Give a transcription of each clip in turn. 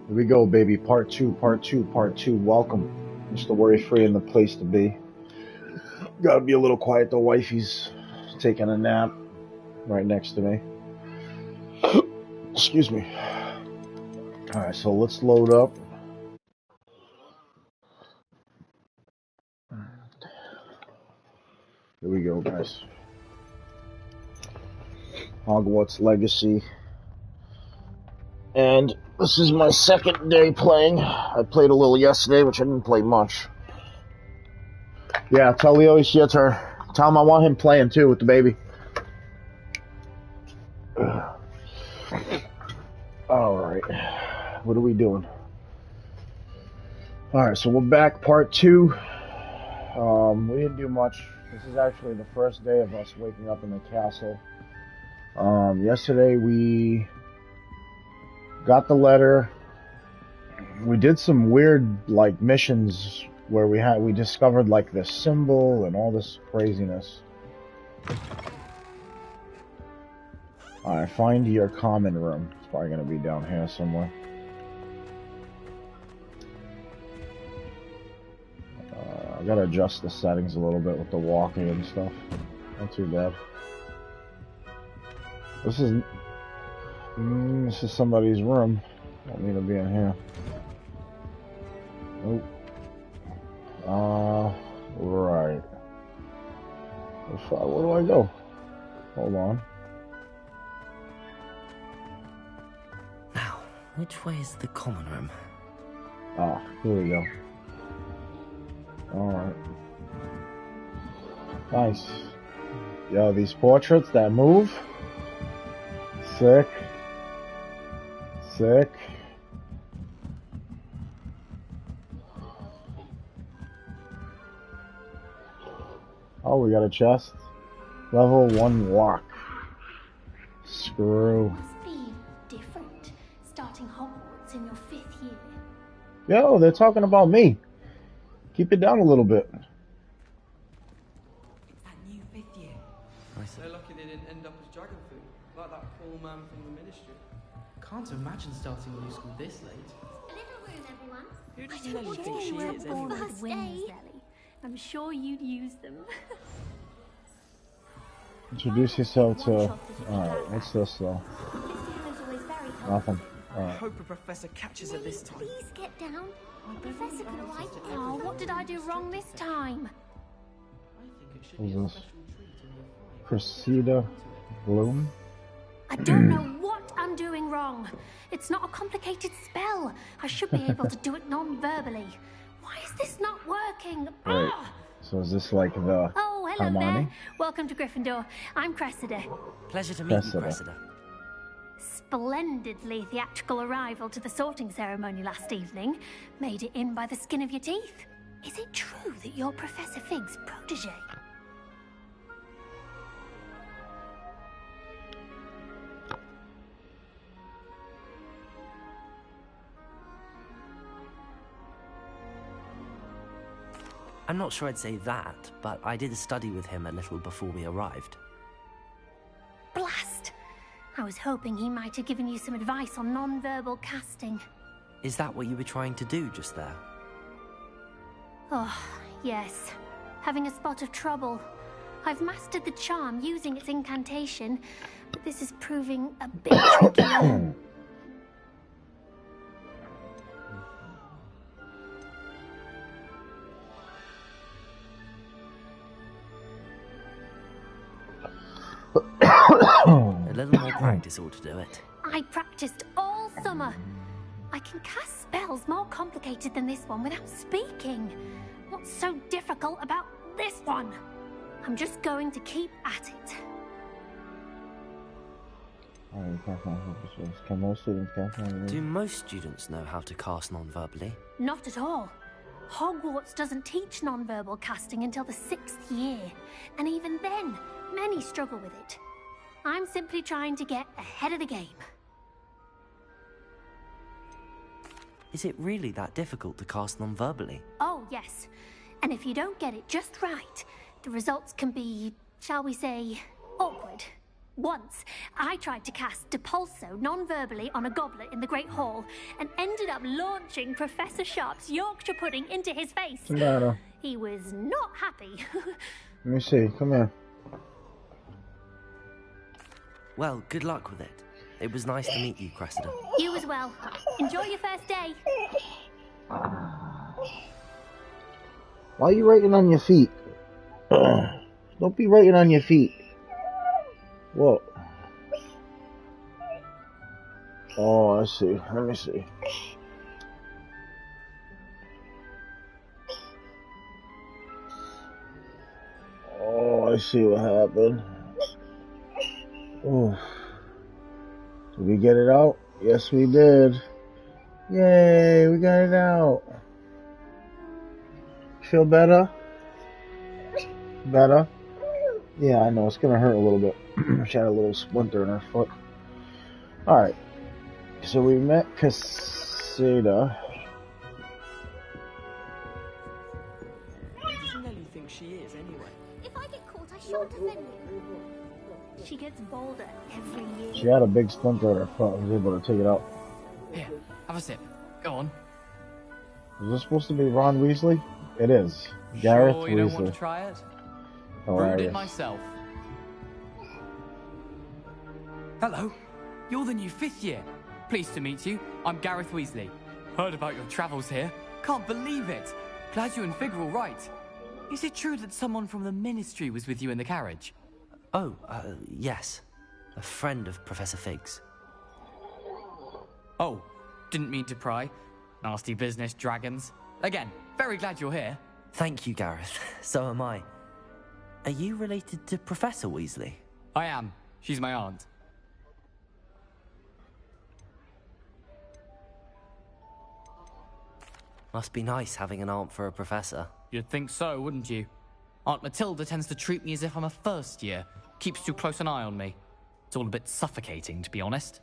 Here we go, baby. Part two, part two, part two. Welcome. Mr. Worry Free in the place to be. Gotta be a little quiet. The wifey's taking a nap right next to me. Excuse me. Alright, so let's load up. Here we go, guys. Hogwarts Legacy. And this is my second day playing. I played a little yesterday, which I didn't play much. Yeah, tell Leo it's your turn. Tell him I want him playing too with the baby. Alright. What are we doing? Alright, so we're back, part two. We didn't do much. This is actually the first day of us waking up in the castle. Yesterday we got the letter. We did some weird, like, missions where we discovered, like, this symbol and all this craziness. Alright, find your common room. It's probably gonna be down here somewhere. I gotta adjust the settings a little bit with the walking and stuff. Not too bad. This is somebody's room. Don't need to be in here. Nope. Right. Where do I go? Hold on. Now, which way is the common room? Ah, here we go. Alright. Nice. Yo, these portraits that move. Sick. Sick. Oh, we got a chest. Level 1 lock. Screw. Must be different, starting Hogwarts in your 5th year. Yo, they're talking about me. Keep it down a little bit. It's that new 5th year. They're lucky they didn't end up as dragon food, like that poor man from the ministry. Can't imagine starting a new school this late. A little room, everyone. Who does I don't Nelly want think to she wear is born anyway? with wings, Nelly. I'm sure you'd use them. Introduce yourself to... Alright, what's this though? Nothing. I Alright. hope the professor catches her this time. Please get down. Professor can write. Oh, what did I do wrong this time? I think it should Who's be a this? special treat in year 5. Cressida Bloom? I don't know what I'm doing wrong. It's not a complicated spell. I should be able to do it non-verbally. Why is this not working? Wait. Ah! So is this like the Oh, hello Hermione? there. Welcome to Gryffindor. I'm Cressida. Pleasure to meet you, Cressida. Cressida. Splendidly theatrical arrival to the sorting ceremony last evening. Made it in by the skin of your teeth. Is it true that you're Professor Fig's protege? I'm not sure I'd say that, but I did study with him a little before we arrived. Blast! I was hoping he might have given you some advice on non-verbal casting. Is that what you were trying to do just there? Oh, yes. Having a spot of trouble. I've mastered the charm using its incantation, but this is proving a bit tricky. A little more practice ought to do it. I practiced all summer. I can cast spells more complicated than this one without speaking. What's so difficult about this one? I'm just going to keep at it. Can most students cast? Do most students know how to cast non-verbally? Not at all. Hogwarts doesn't teach non-verbal casting until the 6th year. And even then, many struggle with it. I'm simply trying to get ahead of the game. Is it really that difficult to cast non-verbally? Oh, yes. And if you don't get it just right, the results can be, shall we say, awkward. Once, I tried to cast Depulso non-verbally on a goblet in the Great Hall and ended up launching Professor Sharp's Yorkshire pudding into his face. What's the matter? He was not happy. Let me see. Come here. Well, good luck with it. It was nice to meet you, Cressida. You as well. Enjoy your first day. Why are you writing on your feet? Don't be writing on your feet. What? Oh, I see. Let me see. Oh, I see what happened. Oh. Did we get it out? Yes, we did. Yay, we got it out. Feel better? Better? Yeah, I know. It's going to hurt a little bit. She had a little splinter in her foot. Alright. So we met Cressida. Who does Nelly think she is, anyway? If I get caught, I shan't offend you. She gets bolder every year. She had a big splinter in her foot. I was able to take it out. Here, have a sip. Go on. Is this supposed to be Ron Weasley? It is. Gareth Sure you don't want Weasley. to try it? Brewed Hilarious. it myself. Hello. You're the new 5th year. Pleased to meet you. I'm Gareth Weasley. Heard about your travels here. Can't believe it. Glad you and Fig are all right. Is it true that someone from the Ministry was with you in the carriage? Oh, yes. A friend of Professor Fig's. Oh, didn't mean to pry. Nasty business, dragons. Again, very glad you're here. Thank you, Gareth. So am I. Are you related to Professor Weasley? I am. She's my aunt. Must be nice having an aunt for a professor. You'd think so, wouldn't you? Aunt Matilda tends to treat me as if I'm a first year. Keeps too close an eye on me. It's all a bit suffocating, to be honest.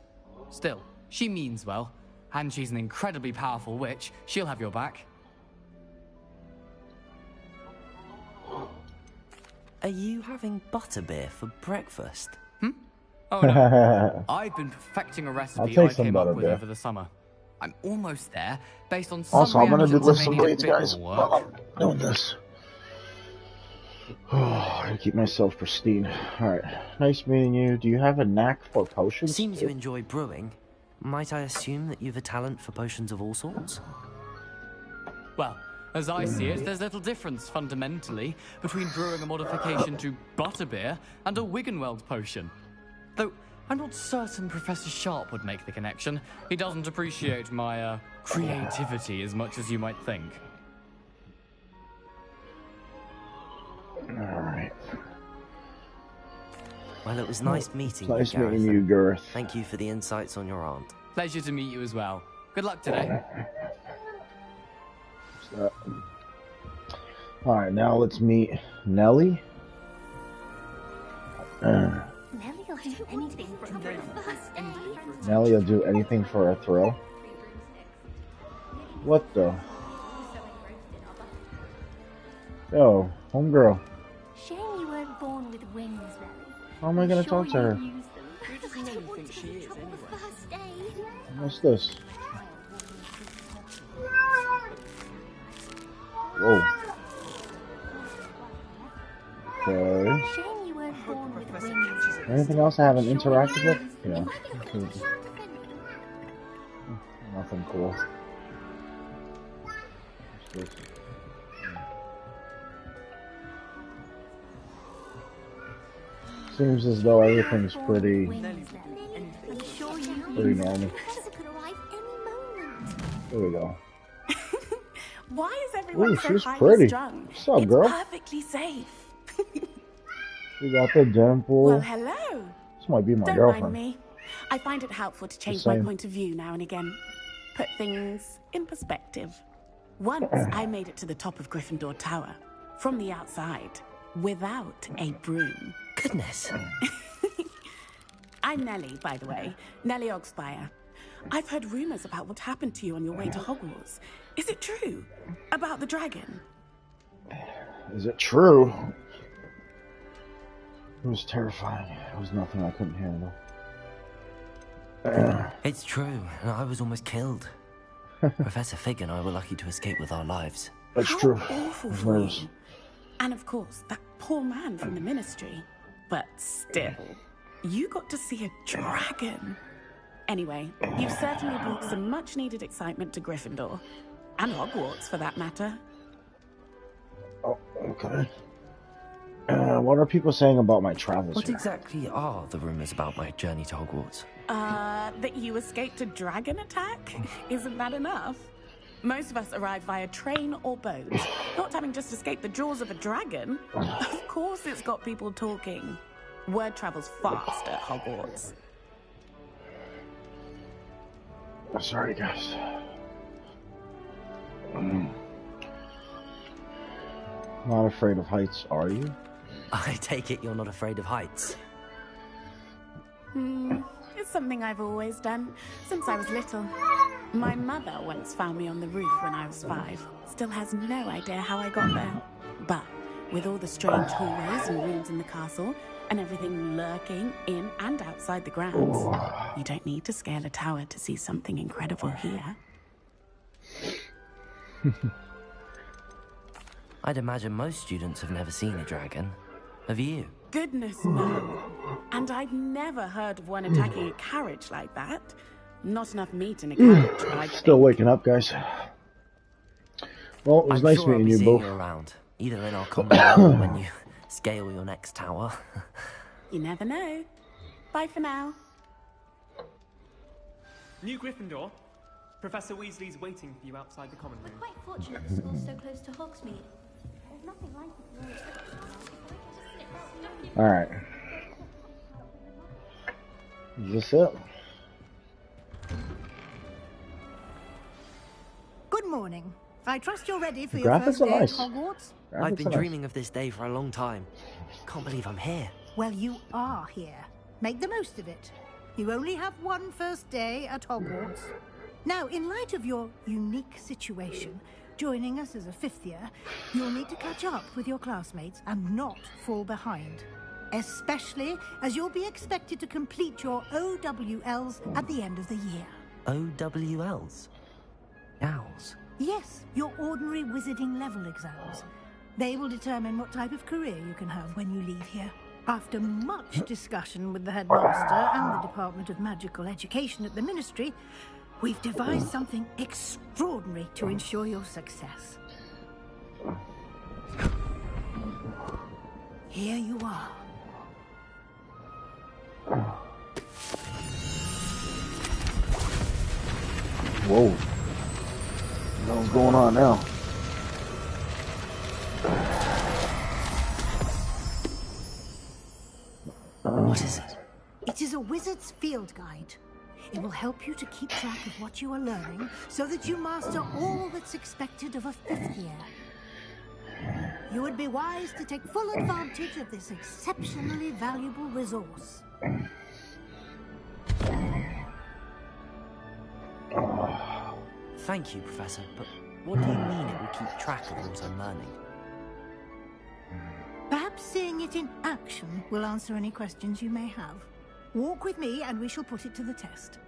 Still, she means well. And she's an incredibly powerful witch. She'll have your back. Are you having butterbeer for breakfast? Oh no. I've been perfecting a recipe take I some came up with butterbeer. over the summer. I'm almost there, based on some Also, I'm gonna do reactions list some remaining a leads, bit guys. more While work. I'm doing this. I keep myself pristine. Alright. Nice meeting you. Do you have a knack for potions? Seems you enjoy brewing. Might I assume that you've a talent for potions of all sorts? Well, as I see it, there's little difference, fundamentally, between brewing a modification to butterbeer and a Wiggenweld potion. Though, I'm not certain Professor Sharp would make the connection. He doesn't appreciate my, creativity as much as you might think. Alright. Well, it was nice meeting Nice you, Gareth. meeting you, Gareth. Thank you for the insights on your aunt. Pleasure to meet you as well. Good luck today. Alright, now let's meet Nelly. Nelly will do anything for a first day. Nelly will do anything for a thrill. What the? Yo, homegirl. Shame you weren't born with wings, Nelly. How am I gonna talk to her? Who does Nelly think she is, anyway? First day. What's this? Whoa. Okay. Shame you weren't born with wings. Anything else I haven't interacted with? Yeah. Nothing cool. What's this? Seems as though everything's pretty normal. There we go. Why is everyone Ooh, so she's highly pretty. strung? What's up, it's girl? perfectly safe. We got the dimple. Well, hello. This might be my Don't girlfriend. mind me. I find it helpful to change my same. point of view now and again. Put things in perspective. Once I made it to the top of Gryffindor Tower, from the outside, without a broom. Goodness. I'm Nellie, by the way. Nellie Ogspire. I've heard rumors about what happened to you on your way to Hogwarts. Is it true? About the dragon? Is it true? It was terrifying. It was nothing I couldn't handle. It's true, and I was almost killed. Professor Fig and I were lucky to escape with our lives. That's How true. awful I was for nervous. you. And of course, that poor man from the ministry. But still, you got to see a dragon. Anyway, you've certainly brought some much-needed excitement to Gryffindor. And Hogwarts, for that matter. Oh, okay. What are people saying about my travels What here? exactly are the rumors about my journey to Hogwarts? That you escaped a dragon attack? Isn't that enough? Most of us arrive via train or boat, not having just escaped the jaws of a dragon. Of course it's got people talking. Word travels fast at Hogwarts. Sorry, guys. Not afraid of heights, are you? I take it you're not afraid of heights. It's something I've always done, since I was little. My mother once found me on the roof when I was 5. Still has no idea how I got there. But with all the strange hallways and rooms in the castle, and everything lurking in and outside the grounds, you don't need to scale a tower to see something incredible here. I'd imagine most students have never seen a dragon. Have you? Goodness, no. And I'd never heard of one attacking a carriage like that. Not enough meat in a carriage, but I Still waking up, guys. Well, it was I'm nice sure I'll meeting be you seeing both. you around, either in our common room or when you scale your next tower. You never know. Bye for now. New Gryffindor. Professor Weasley's waiting for you outside the common We're room. quite fortunate the school's so close to Hogsmeade. There's nothing like it. Alright. Is this it? Good morning. I trust you're ready for The your graphics first are day nice. at Hogwarts? I've Graphics been are nice. dreaming of this day for a long time. Can't believe I'm here. Well, you are here. Make the most of it. You only have one first day at Hogwarts. Now, in light of your unique situation, joining us as a 5th year, you'll need to catch up with your classmates and not fall behind. Especially as you'll be expected to complete your OWLs at the end of the year. OWLs? Owls? Yes, your ordinary wizarding level exams. They will determine what type of career you can have when you leave here. After much discussion with the headmaster and the Department of Magical Education at the Ministry, we've devised something extraordinary to ensure your success. Here you are. Whoa. What's going on now? What is it? It is a wizard's field guide. It will help you to keep track of what you are learning so that you master all that's expected of a 5th year. You would be wise to take full advantage of this exceptionally valuable resource. Thank you, Professor, but what do you mean it will keep track of what I'm learning? Perhaps seeing it in action will answer any questions you may have. Walk with me and we shall put it to the test.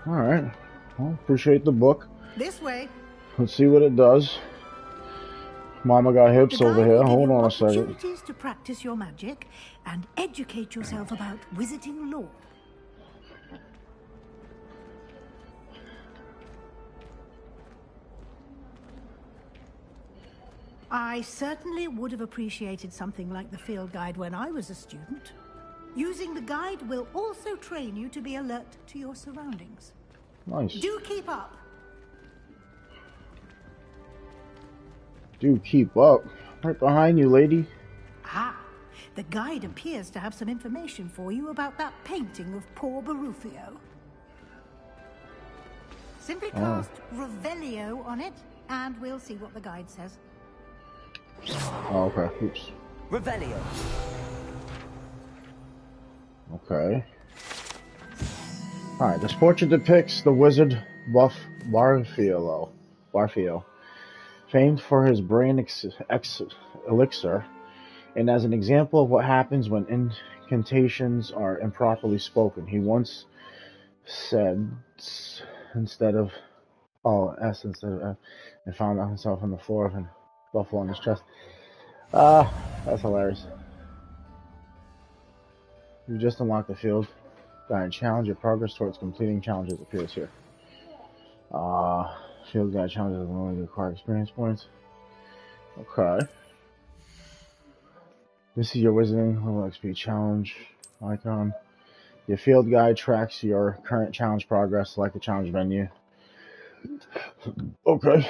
Alright. Well, appreciate the book. This way. Let's see what it does. Mama got hips The over guide here. will give Hold you on a second. opportunities to practice your magic and educate yourself about wizarding lore. I certainly would have appreciated something like the field guide when I was a student. Using the guide will also train you to be alert to your surroundings. Nice. Do keep up. Do keep up. Right behind you, lady. Ah, the guide appears to have some information for you about that painting of poor Barufio. Simply cast Revelio on it, and we'll see what the guide says. Oh, okay. Oops. Revelio! Okay. Alright, this portrait depicts the wizard Barfio, famed for his brain elixir, And as an example of what happens when incantations are improperly spoken, he once said instead of S instead of F, and found himself on the floor of a buffalo on his chest. That's hilarious. You just unlocked the field guide challenge. Your progress towards completing challenges appears here. Field guide challenges only require experience points. Okay. This is your wizarding level XP challenge icon. Your field guide tracks your current challenge progress. Select the challenge menu. Okay.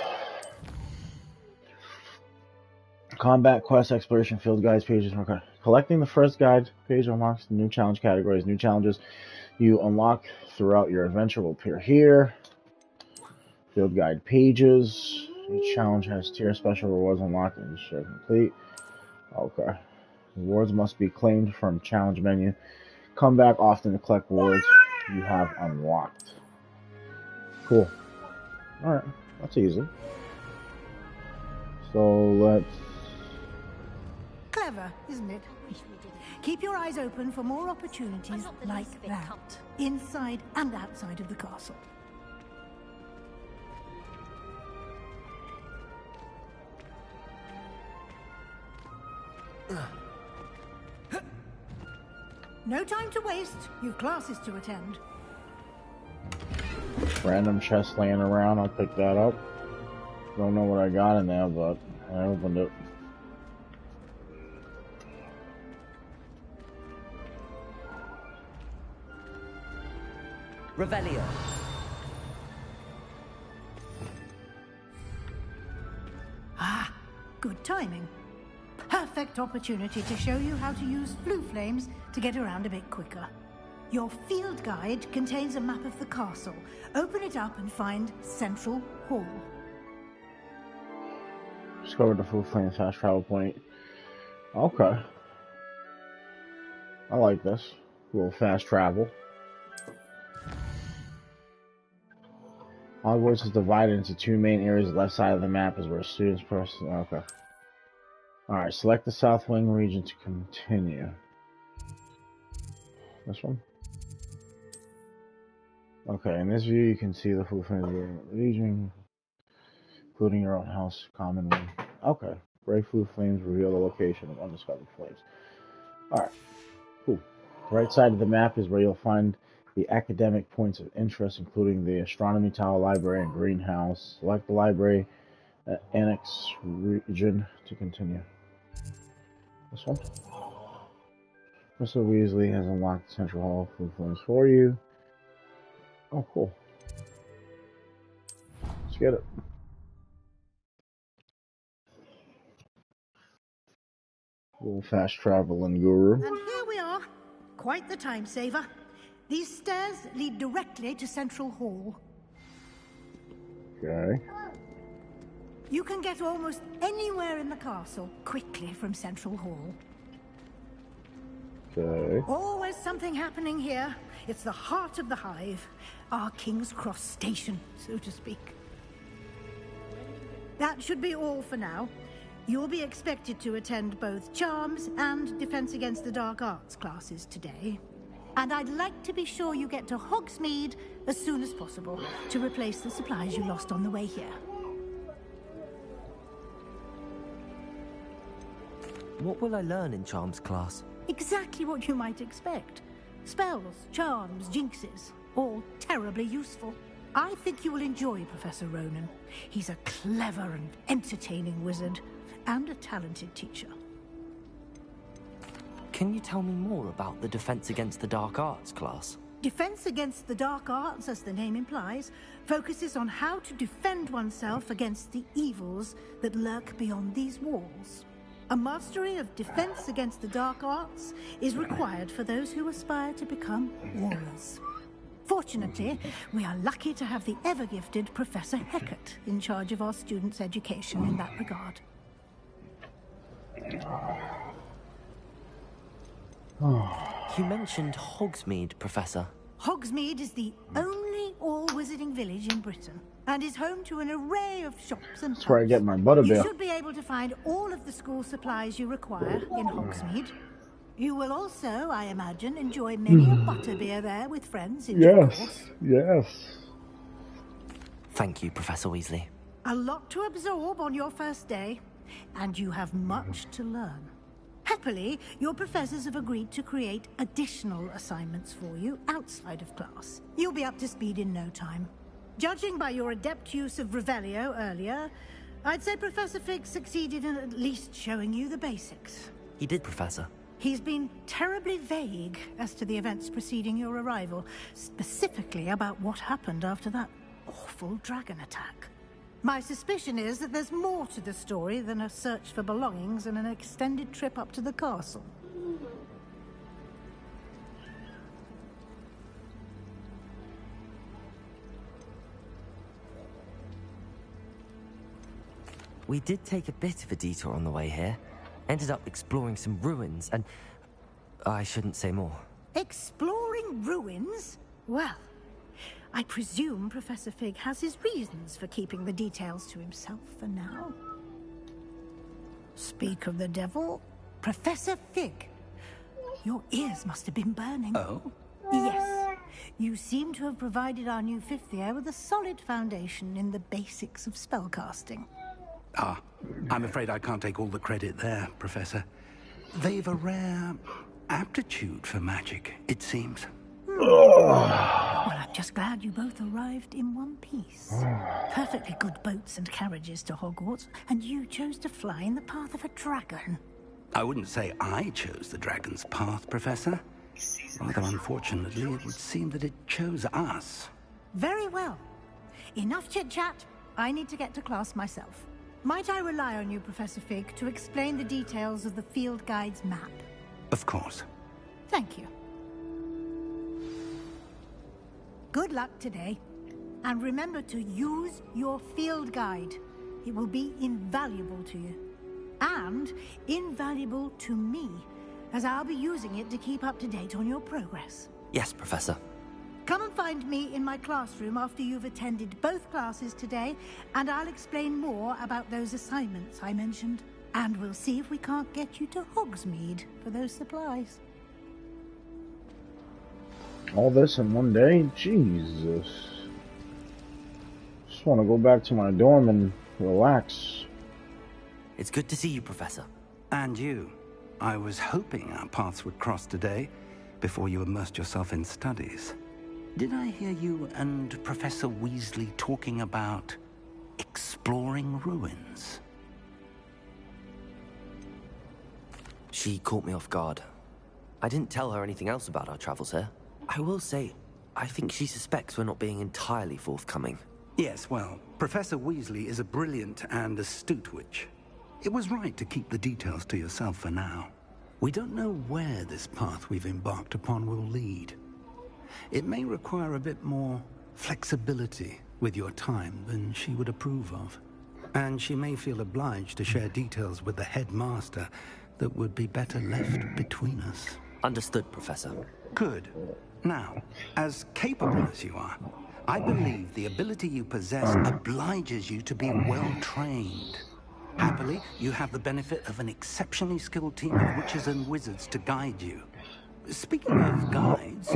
Combat quest exploration field guides pages. Okay. Collecting the first guide page unlocks the new challenge categories. New challenges you unlock throughout your adventure will appear here. Field guide pages. Each challenge has tier special rewards unlocked and share complete. Okay. Rewards must be claimed from challenge menu. Come back often to collect rewards you have unlocked. Cool. Alright, that's easy. So let's... Clever, isn't it? Keep your eyes open for more opportunities like that, inside and outside of the castle. No time to waste. You've classes to attend. Random chest laying around, I'll pick that up. Don't know what I got in there, but I opened it. Revelio. Ah, good timing. Perfect opportunity to show you how to use blue flames to get around a bit quicker. Your field guide contains a map of the castle. Open it up and find Central Hall. Discover the full flame fast travel point. Okay. I like this. A little fast travel. Hogwarts is divided into two main areas. The left side of the map is where students Okay. Alright, select the South Wing region to continue. This one? Okay, in this view you can see the full flame region, including your own house, common room. Okay. Gray blue flames reveal the location of undiscovered flames. Alright. Cool. The right side of the map is where you'll find the academic points of interest, including the Astronomy Tower, Library, and Greenhouse. Select the Library Annex region to continue. This one. Mr. Weasley has unlocked Central Hall Blue Flames for you. Oh, cool. Let's get it. A little fast traveling guru. And here we are. Quite the time saver. These stairs lead directly to Central Hall. Okay. You can get almost anywhere in the castle quickly from Central Hall. Okay. Always something happening here. It's the heart of the hive. Our King's Cross station, so to speak. That should be all for now. You'll be expected to attend both Charms and Defense Against the Dark Arts classes today. And I'd like to be sure you get to Hogsmeade as soon as possible to replace the supplies you lost on the way here. What will I learn in Charms class? Exactly what you might expect. Spells, charms, jinxes, all terribly useful. I think you will enjoy Professor Ronan. He's a clever and entertaining wizard, and a talented teacher. Can you tell me more about the Defense Against the Dark Arts class? Defense Against the Dark Arts, as the name implies, focuses on how to defend oneself against the evils that lurk beyond these walls. A mastery of Defense Against the Dark Arts is required for those who aspire to become warriors. Fortunately, we are lucky to have the ever-gifted Professor Hecat in charge of our students' education in that regard. You mentioned Hogsmeade, Professor. Hogsmeade is the only only all-wizarding village in Britain, and is home to an array of shops and That's where I pubs. get my You butterbeer. should be able to find all of the school supplies you require in Hogsmeade. You will also, I imagine, enjoy many a butterbeer there with friends in due course. Yes. Thank you, Professor Weasley. A lot to absorb on your first day, and you have much to learn. Happily, your professors have agreed to create additional assignments for you outside of class. You'll be up to speed in no time. Judging by your adept use of Revelio earlier, I'd say Professor Fig succeeded in at least showing you the basics. He did, Professor. He's been terribly vague as to the events preceding your arrival, specifically about what happened after that awful dragon attack. My suspicion is that there's more to the story than a search for belongings and an extended trip up to the castle. We did take a bit of a detour on the way here. Ended up exploring some ruins and... I shouldn't say more. Exploring ruins? Well, I presume Professor Fig has his reasons for keeping the details to himself for now. Speak of the devil, Professor Fig. Your ears must have been burning. Oh? Yes. You seem to have provided our new fifth year with a solid foundation in the basics of spellcasting. Ah, I'm afraid I can't take all the credit there, Professor. They've a rare aptitude for magic, it seems. Well, I'm just glad you both arrived in one piece. Perfectly good boats and carriages to Hogwarts, and you chose to fly in the path of a dragon. I wouldn't say I chose the dragon's path, Professor. Rather unfortunately, it would seem that it chose us. Very well. Enough chit-chat. I need to get to class myself. Might I rely on you, Professor Fig, to explain the details of the field guide's map? Of course. Thank you. Good luck today. And remember to use your field guide. It will be invaluable to you. And invaluable to me, as I'll be using it to keep up to date on your progress. Yes, Professor. Come and find me in my classroom after you've attended both classes today, and I'll explain more about those assignments I mentioned. And we'll see if we can't get you to Hogsmeade for those supplies. All this in one day? Jesus. Just want to go back to my dorm and relax. It's good to see you, Professor. And you. I was hoping our paths would cross today, before you immersed yourself in studies. Did I hear you and Professor Weasley talking about exploring ruins? She caught me off guard. I didn't tell her anything else about our travels here. I will say, I think she suspects we're not being entirely forthcoming. Yes, well, Professor Weasley is a brilliant and astute witch. It was right to keep the details to yourself for now. We don't know where this path we've embarked upon will lead. It may require a bit more flexibility with your time than she would approve of. And she may feel obliged to share details with the headmaster that would be better left between us. Understood, Professor. Good. Now, as capable as you are, I believe the ability you possess obliges you to be well-trained. Happily, you have the benefit of an exceptionally skilled team of witches and wizards to guide you. Speaking of guides,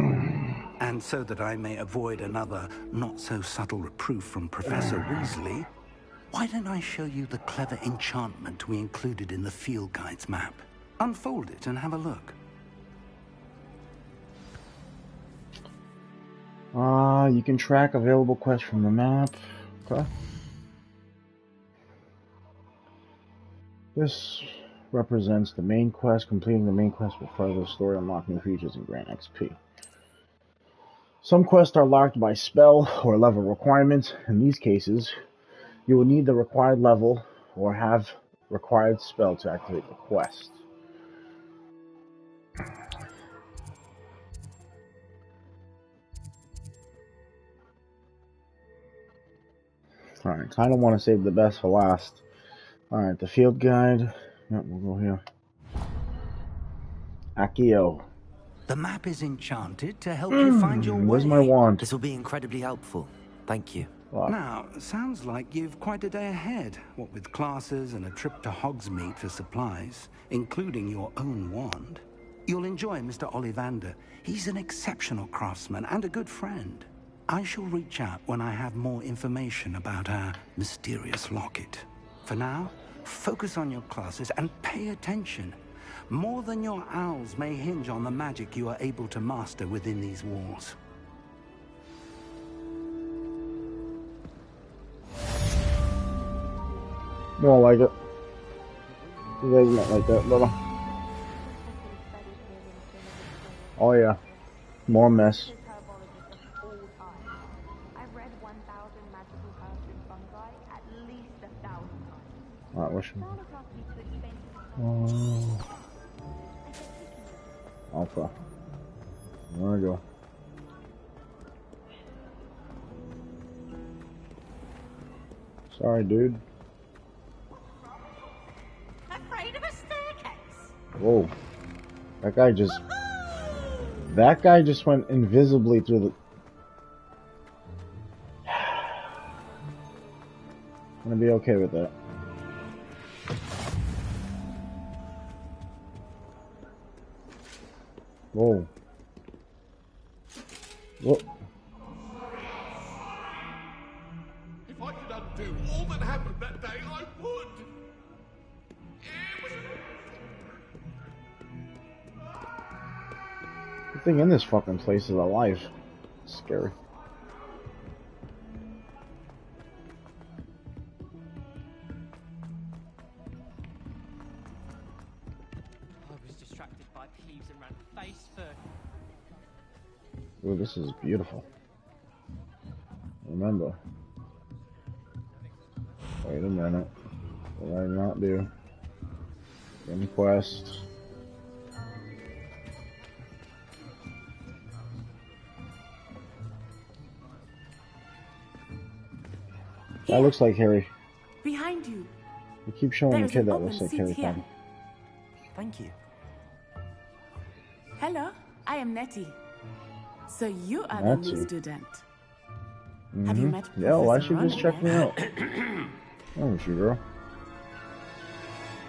and so that I may avoid another not-so-subtle reproof from Professor Weasley, why don't I show you the clever enchantment we included in the field guide's map? Unfold it and have a look. You can track available quests from the map. Okay. This represents the main quest. Completing the main quest will further the story, unlock new features, and grant XP. Some quests are locked by spell or level requirements. In these cases, you will need the required level or have required spell to activate the quest. Alright, kind of want to save the best for last. Alright, the field guide. Yep, we'll go here. Accio. The map is enchanted to help you find your way. Where's my wand? This will be incredibly helpful. Thank you. Now, sounds like you've quite a day ahead, what with classes and a trip to Hogsmeade for supplies, including your own wand. You'll enjoy Mr. Ollivander. He's an exceptional craftsman and a good friend. I shall reach out when I have more information about our mysterious locket. For now, focus on your classes and pay attention. More than your owls may hinge on the magic you are able to master within these walls. Don't like it. You guys not like that, brother. Oh yeah. More mess. I've read 1,000 magical herbs and fungi at least 1,000 times. Alright, what's your... Okay. There we go. Sorry, dude. Afraid of a staircase? Whoa. That guy just went invisibly through the... I'm gonna be okay with that. Whoa. Whoa. If I could undo all that happened that day, I would. Everything in this fucking place is alive. It's scary. I was distracted by thieves and ran face first. Ooh, this is beautiful. Remember. Wait a minute. What did I not do? Inquest. That looks like Harry. Behind you. You keep showing There the is kid an that open looks like seat Harry here. Potter. Thank you. Hello, I am Nettie. So you are Nettie. the new student. Have you met Yeah, why Professor should you just check me Ron out? Oh, you girl.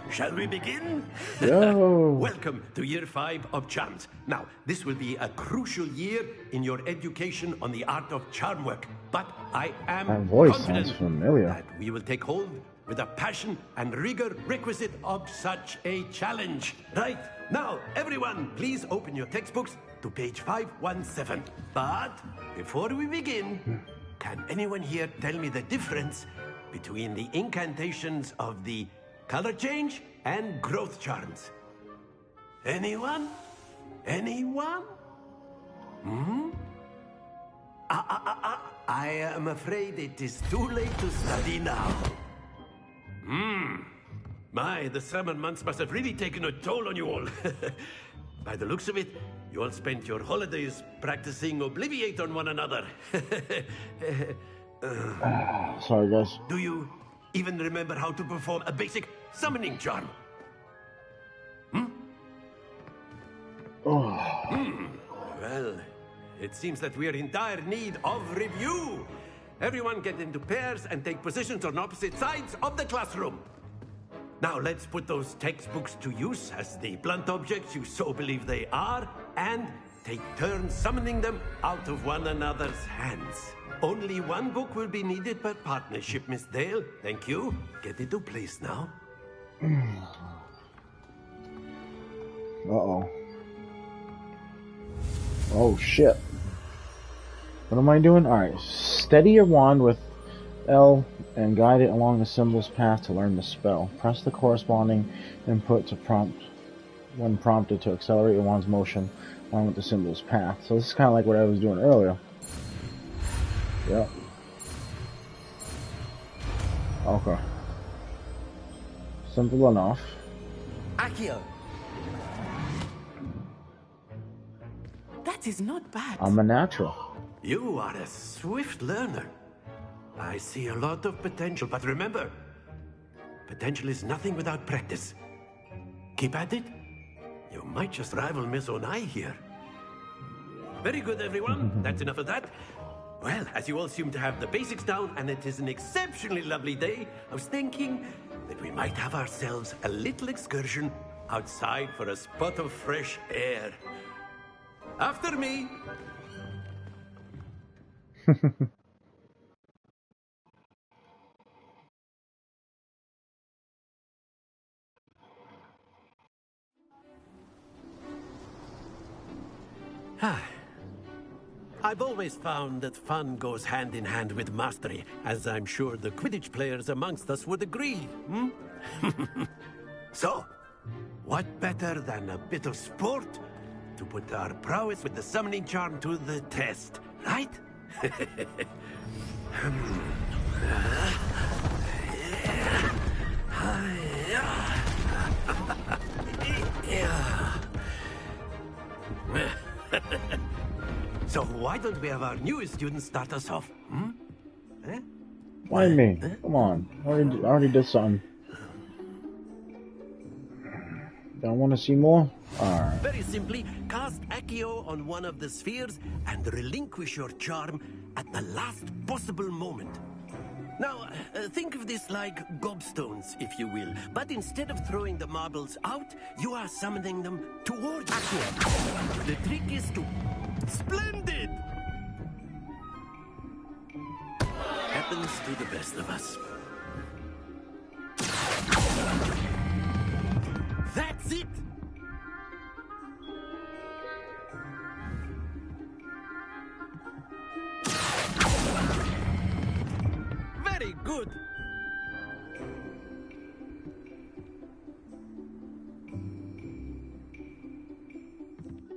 Shall we begin? Yo. Welcome to year 5 of charms. Now, this will be a crucial year in your education on the art of charm work. But I am That voice confident sounds familiar. that we will take hold with the passion and rigor requisite of such a challenge. Right, now, everyone, please open your textbooks to page 517. But before we begin, can anyone here tell me the difference between the incantations of the color change and growth charms? Anyone? Anyone? I am afraid it is too late to study now. My, the summer months must have really taken a toll on you all. By the looks of it, you all spent your holidays practicing Obliviate on one another. Sorry, guys. Do you even remember how to perform a basic summoning charm? Well, it seems that we are in dire need of review. Everyone get into pairs and take positions on opposite sides of the classroom. Now let's put those textbooks to use as the blunt objects you so believe they are, and take turns summoning them out of one another's hands. Only one book will be needed per partnership, Miss Dale. Thank you. Get into place now. Uh-oh. Oh, shit. What am I doing? Alright, steady your wand with L and guide it along the symbol's path to learn the spell. Press the corresponding input to prompt when prompted to accelerate your wand's motion along with the symbol's path. So this is kind of like what I was doing earlier. Yep. Okay. Simple enough. Accio. That is not bad. I'm a natural. You are a swift learner. I see a lot of potential, but remember, potential is nothing without practice. Keep at it. You might just rival Miss Onai here. Very good, everyone. That's enough of that. Well, as you all seem to have the basics down, and it is an exceptionally lovely day, I was thinking that we might have ourselves a little excursion outside for a spot of fresh air. After me. I've always found that fun goes hand in hand with mastery, as I'm sure the Quidditch players amongst us would agree. So, what better than a bit of sport to put our prowess with the summoning charm to the test, right? So why don't we have our newest student start us off? Eh? Why me? Come on. I already did something. Don't want to see more? Alright. Very simply, cast Accio on one of the spheres and relinquish your charm at the last possible moment. Now, think of this like gobstones, if you will. But instead of throwing the marbles out, you are summoning them towards Accio. The trick is to... Splendid! Happens to the best of us. That's it! Very good!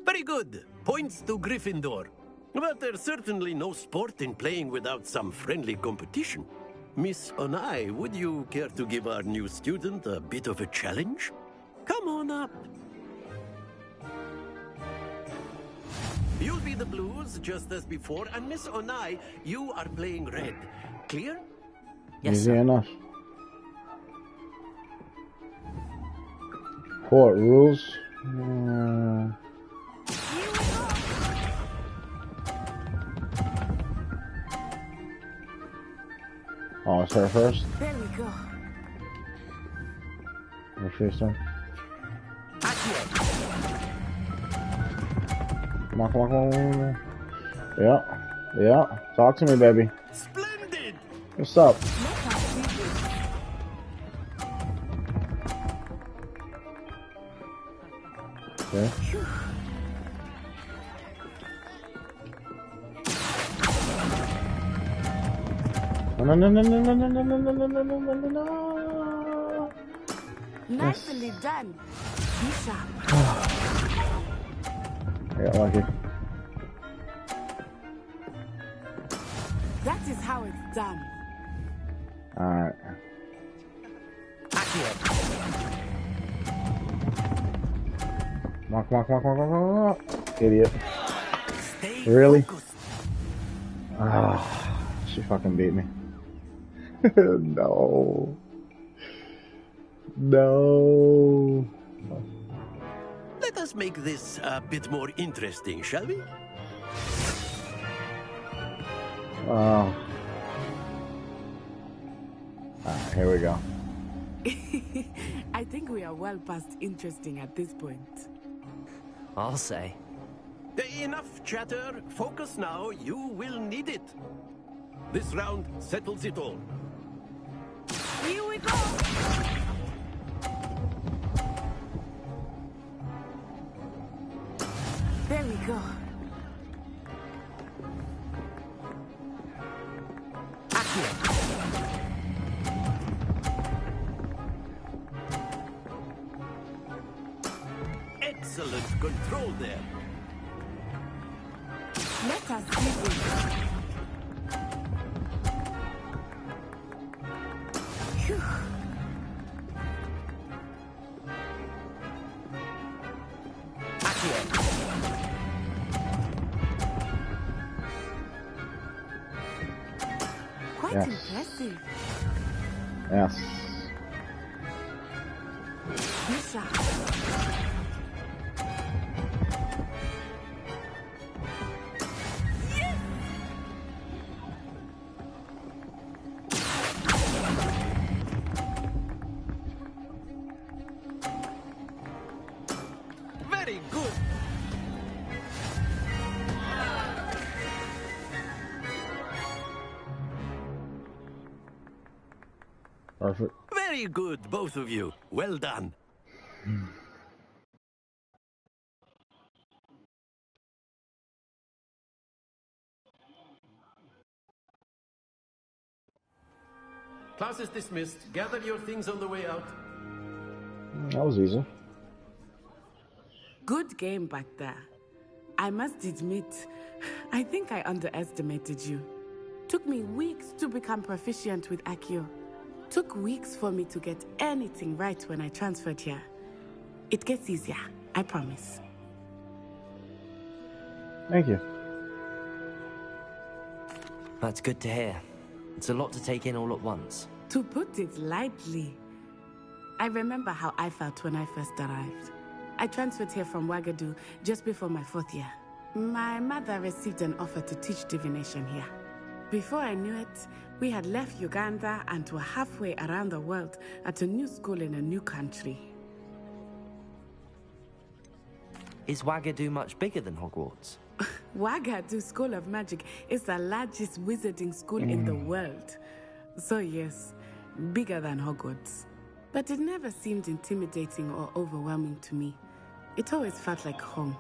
Very good. Points to Gryffindor. But there's certainly no sport in playing without some friendly competition. Miss Onai, would you care to give our new student a bit of a challenge? Come on up. You'll be the blues, just as before, and Miss Onai, you are playing red. Clear? Yes, Easy sir. enough. Court rules. Oh, it's her first? There we go. Her first turn. Come on, come on, come on, come on. Yeah, yeah. Talk to me, baby. Splendid! What's up? Okay. No, no, no, no, no, no, no, no, no, no, no, no, no, no. Nicely done. Be sharp. I got lucky. That is how it's done. Alright. Come on, come on, come on, come on, come on, come on. Idiot. Really? Ah, she fucking beat me. No. No. Let us make this a bit more interesting, shall we? Oh. Alright, here we go. I think we are well past interesting at this point. I'll say. Enough chatter. Focus now. You will need it. This round settles it all. Here we go! There we go. Excellent control there. Let us begin. Phew. Quite Yes. impressive. Yes. Be sharp. Perfect. Very good, both of you. Well done. Class is dismissed. Gather your things on the way out. That was easy. Good game back there. I must admit, I think I underestimated you. Took me weeks to become proficient with Accio. Took weeks for me to get anything right when I transferred here. It gets easier, I promise. Thank you. That's good to hear. It's a lot to take in all at once. To put it lightly, I remember how I felt when I first arrived. I transferred here from Wagadu just before my 4th year. My mother received an offer to teach divination here. Before I knew it, we had left Uganda and were halfway around the world at a new school in a new country. Is Wagadu much bigger than Hogwarts? Wagadu School of Magic is the largest wizarding school in the world. So yes, bigger than Hogwarts. But it never seemed intimidating or overwhelming to me. It always felt like home.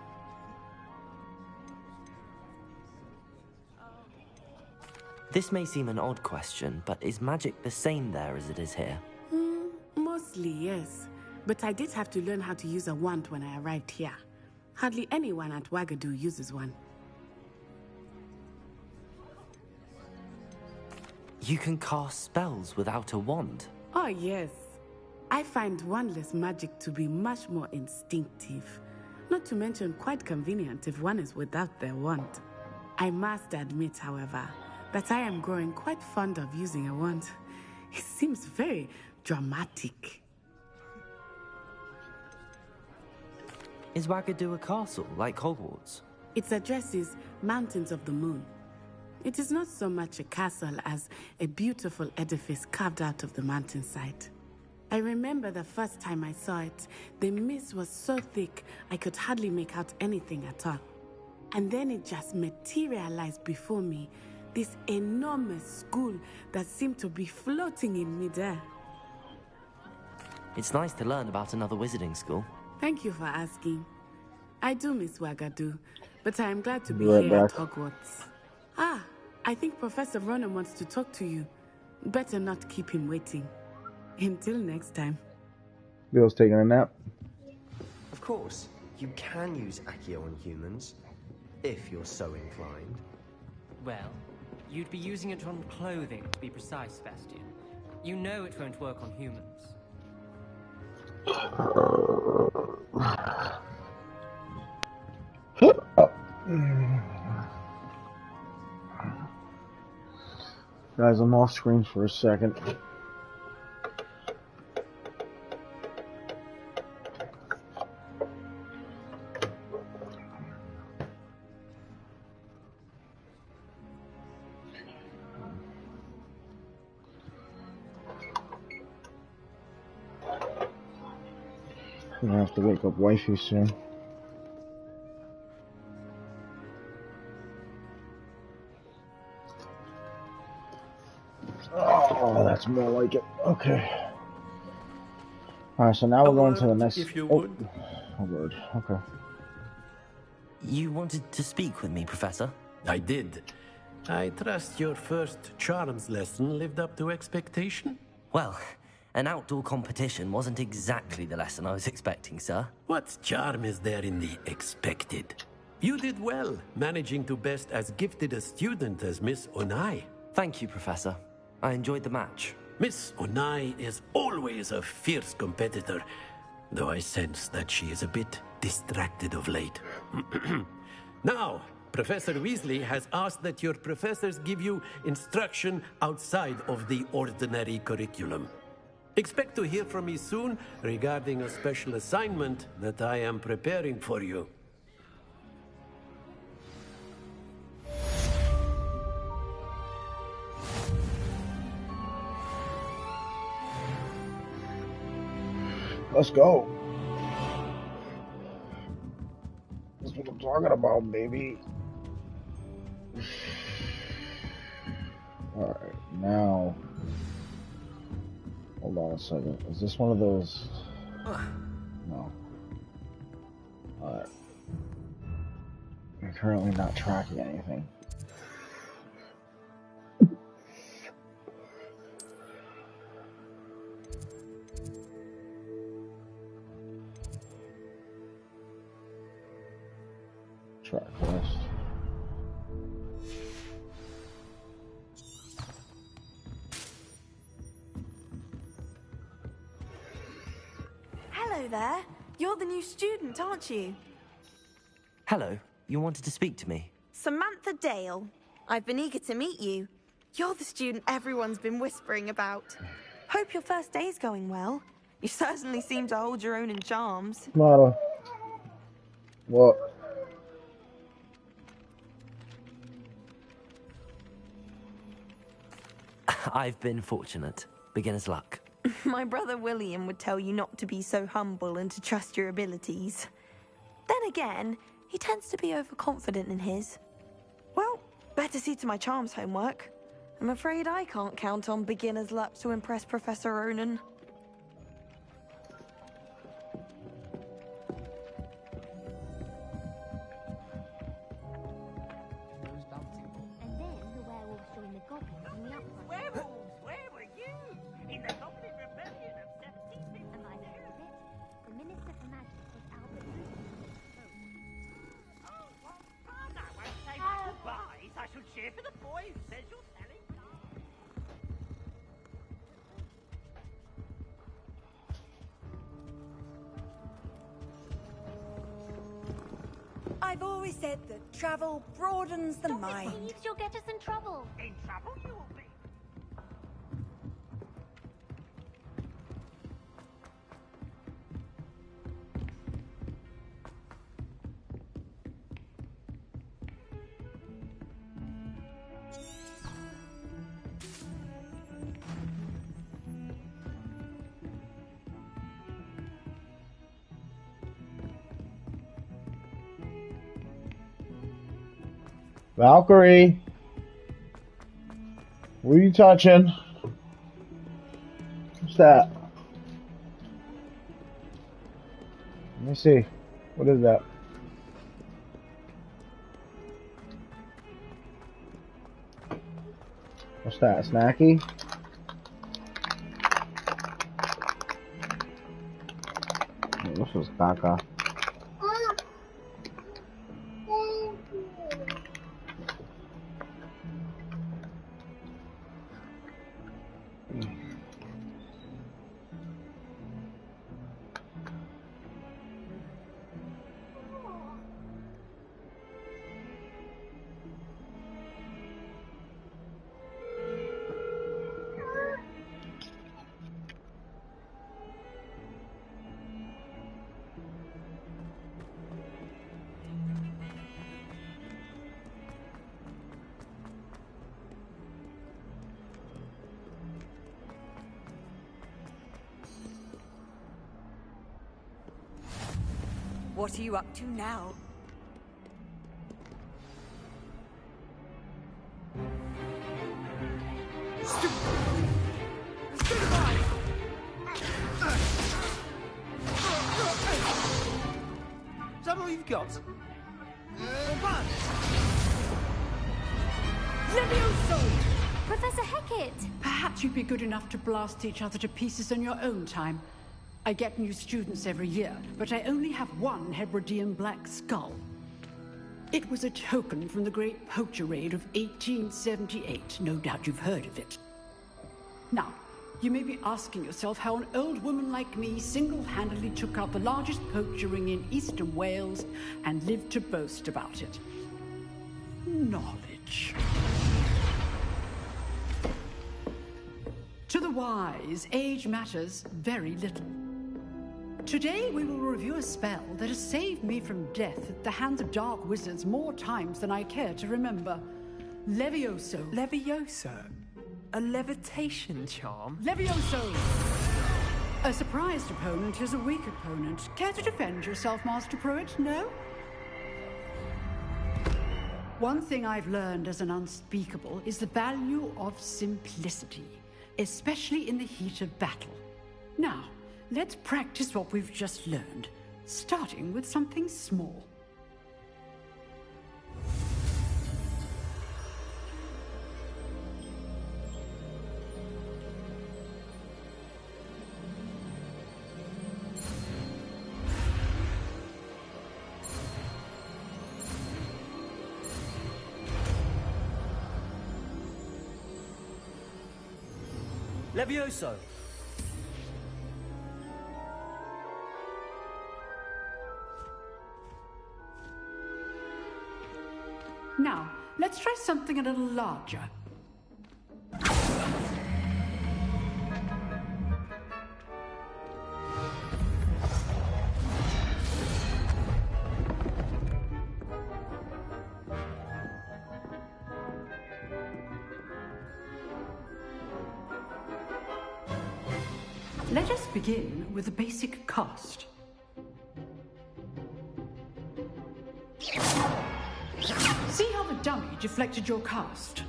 This may seem an odd question, but is magic the same there as it is here? Mostly, yes. But I did have to learn how to use a wand when I arrived here. Hardly anyone at Wagadu uses one. You can cast spells without a wand? Oh, yes. I find wandless magic to be much more instinctive. Not to mention quite convenient if one is without their wand. I must admit, however, that I am growing quite fond of using a wand. It seems very dramatic. Is Wagadu a castle, like Hogwarts? Its address is Mountains of the Moon. It is not so much a castle as a beautiful edifice carved out of the mountainside. I remember the first time I saw it, the mist was so thick I could hardly make out anything at all. And then it just materialized before me, this enormous school that seemed to be floating in midair. It's nice to learn about another wizarding school. Thank you for asking. I do miss Wagadu, but I am glad to be Right here back. at Hogwarts. Ah, I think Professor Ronan wants to talk to you. Better not keep him waiting. Until next time. Bill's taking a nap. Of course, you can use Accio on humans, if you're so inclined. Well, you'd be using it on clothing, to be precise, Sebastian. You know it won't work on humans. Guys, I'm off screen for a second. I'm gonna have to wake up wifey soon. Oh, that's more like it. Okay. Alright, so now we're going to the next... If you would. Oh, word. Okay. You wanted to speak with me, Professor? I did. I trust your first charms lesson lived up to expectation? Well, an outdoor competition wasn't exactly the lesson I was expecting, sir. What charm is there in the expected? You did well, managing to best as gifted a student as Miss Onai. Thank you, Professor. I enjoyed the match. Miss Onai is always a fierce competitor, though I sense that she is a bit distracted of late. Now, Professor Weasley has asked that your professors give you instruction outside of the ordinary curriculum. Expect to hear from me soon regarding a special assignment that I am preparing for you. Let's go. That's what I'm talking about, baby. Alright, now. Hold on a second. Is this one of those? No. Alright. I'm currently not tracking anything. Track list. Hello there. You're the new student, aren't you? Hello, you wanted to speak to me? Samantha Dale. I've been eager to meet you. You're the student everyone's been whispering about. Hope your first day's going well. You certainly seem to hold your own in charms. Model. What? I've been fortunate. Beginner's luck. My brother William would tell you not to be so humble and to trust your abilities. Then again, he tends to be overconfident in his. Well, better see to my charms homework. I'm afraid I can't count on beginner's luck to impress Professor Ronan. And then the werewolves join the goblins on the outside. Werewolves, where were you? In the Goblin Rebellion of 76. And by the end of it, the Minister for Magic was Albert. Oh, what fun! I won't say my goodbyes. I shall cheer for the boy who says you're selling cards. I've always said that travel broadens the mind. Stop it, Thieves, you'll get us in trouble. In trouble you will be. Valkyrie, what are you touching? What's that? Let me see. What is that? What's that? Snacky? This was caca. What are you up to now? Is that all you've got? Levioso! Professor Hecat! Perhaps you'd be good enough to blast each other to pieces in your own time. I get new students every year, but I only have one Hebridean black skull. It was a token from the Great Poacher Raid of 1878. No doubt you've heard of it. Now, you may be asking yourself how an old woman like me single-handedly took out the largest poacher ring in eastern Wales and lived to boast about it. Knowledge. To the wise, age matters very little. Today we will review a spell that has saved me from death at the hands of dark wizards more times than I care to remember. Levioso. Levioso? A levitation charm? Levioso! A surprised opponent is a weak opponent. Care to defend yourself, Master Pruitt? No? One thing I've learned as an unspeakable is the value of simplicity. especially in the heat of battle. Now, let's practice what we've just learned, starting with something small. Levioso! Now, let's try something a little larger. Let us begin with the basic cast. See how the dummy deflected your cast?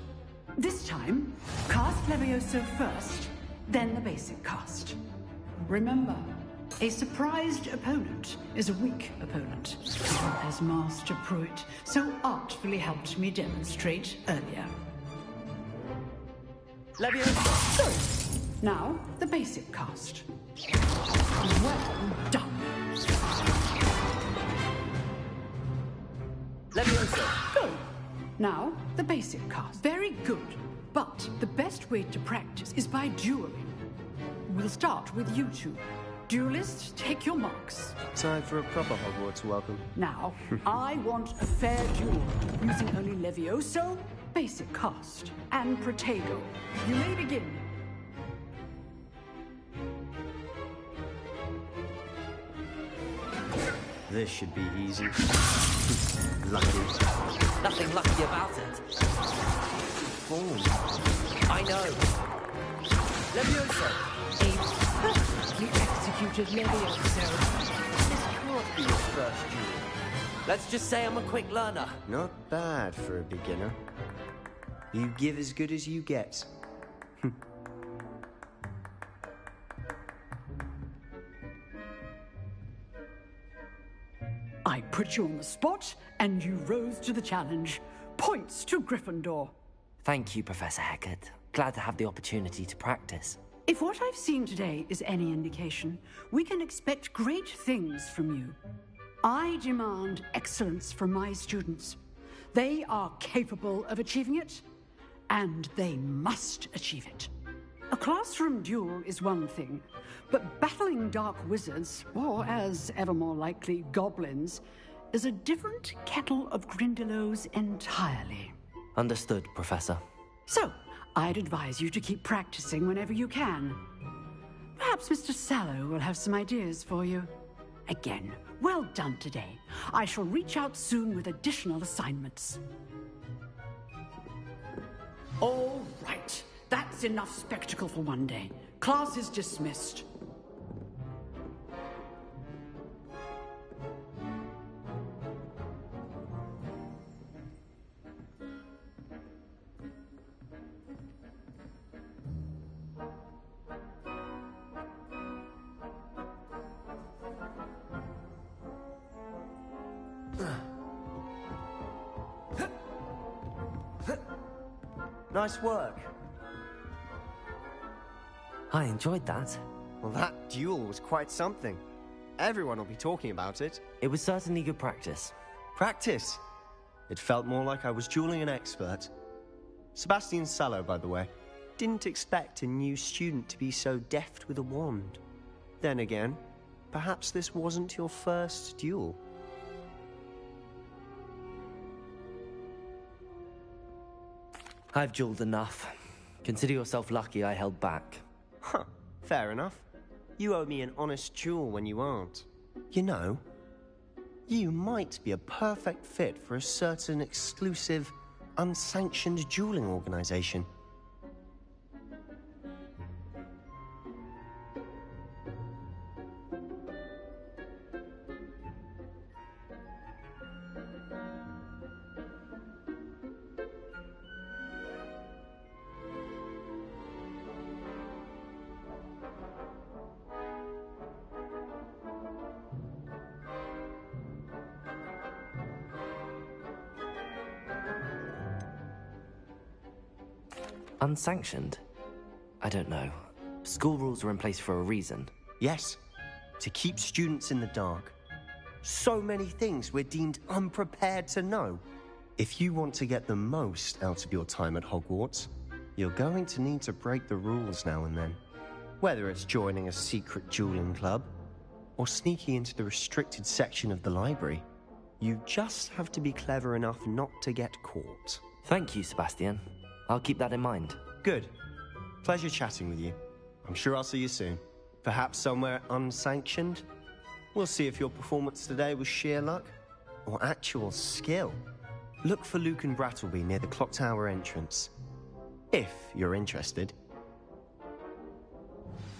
This time, cast Levioso first, then the basic cast. Remember, a surprised opponent is a weak opponent, as Master Pruitt so artfully helped me demonstrate earlier. Levioso! Good. Now, the basic cast. Well done. Levioso! Good. Now, the basic cast. Very good. But the best way to practice is by dueling. We'll start with you two. Duelists, take your marks. Time for a proper Hogwarts welcome. Now, I want a fair duel, using only Levioso, basic cast, and Protego. You may begin. This should be easy. Lucky. Nothing lucky about it. Form. I know. Levioso! You executed Levioso. This can't be your first duel. Let's just say I'm a quick learner. Not bad for a beginner. You give as good as you get. I put you on the spot, and you rose to the challenge. Points to Gryffindor. Thank you, Professor Hecat. Glad to have the opportunity to practice. If what I've seen today is any indication, we can expect great things from you. I demand excellence from my students. They are capable of achieving it, and they must achieve it. A classroom duel is one thing, but battling dark wizards, or as ever more likely, goblins, is a different kettle of Grindylows entirely. Understood, Professor. So, I'd advise you to keep practicing whenever you can. Perhaps Mr. Sallow will have some ideas for you. Again, well done today. I shall reach out soon with additional assignments. All right. That's enough spectacle for one day. Class is dismissed. Nice work. I enjoyed that. Well, that duel was quite something. Everyone will be talking about it. It was certainly good practice. Practice? It felt more like I was dueling an expert. Sebastian Sallow, by the way. Didn't expect a new student to be so deft with a wand. Then again, perhaps this wasn't your first duel. I've dueled enough. Consider yourself lucky I held back. Huh, fair enough. You owe me an honest duel when you aren't. You know, you might be a perfect fit for a certain exclusive, unsanctioned dueling organization. Unsanctioned? I don't know. School rules are in place for a reason. Yes, to keep students in the dark. So many things we're deemed unprepared to know. If you want to get the most out of your time at Hogwarts, you're going to need to break the rules now and then. Whether it's joining a secret dueling club, or sneaking into the restricted section of the library, you just have to be clever enough not to get caught. Thank you, Sebastian. I'll keep that in mind. Good. Pleasure chatting with you. I'm sure I'll see you soon. Perhaps somewhere unsanctioned? We'll see if your performance today was sheer luck or actual skill. Look for Luke and Brattleby near the clock tower entrance, if you're interested.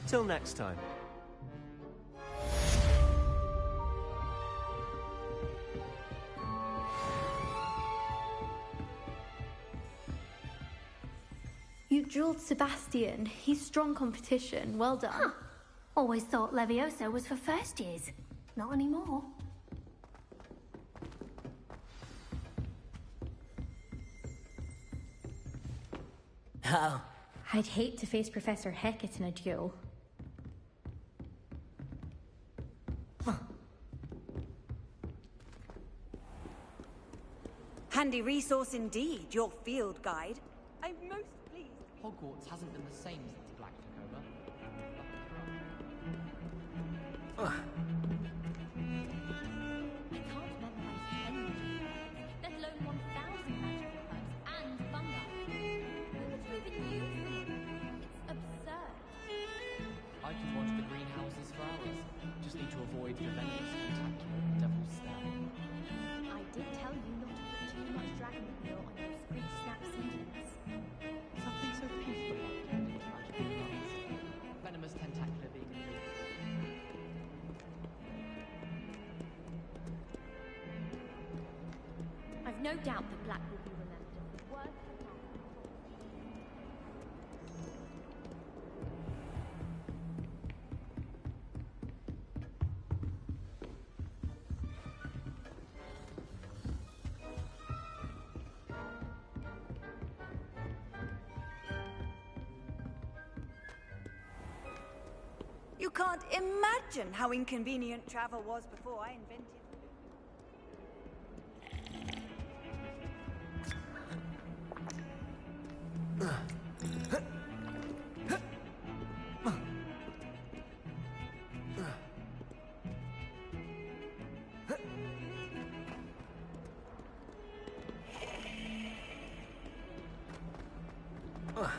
Till next time. You drilled Sebastian. He's strong competition. Well done. Huh. Always thought Leviosa was for first years. Not anymore. Oh. I'd hate to face Professor Hecat in a duel. Handy resource indeed, your field guide. I'm most pleased. Hogwarts hasn't been the same since Black took over. I can't memorize 10 magical herbs, let alone 1,000 magical herbs and fungi. Who would you even use them? It's absurd. I could watch the greenhouses for hours. Just need to avoid the venomous tentacular devil's stare. I did tell you not to put too much dragon oil on your screech snap seedlings. Something so peaceful about tending to magical plants. Venomous tentacular being included. I've no doubt that Black will be remembered. Word for mouth. You can't imagine how inconvenient travel was before I invented. Ugh.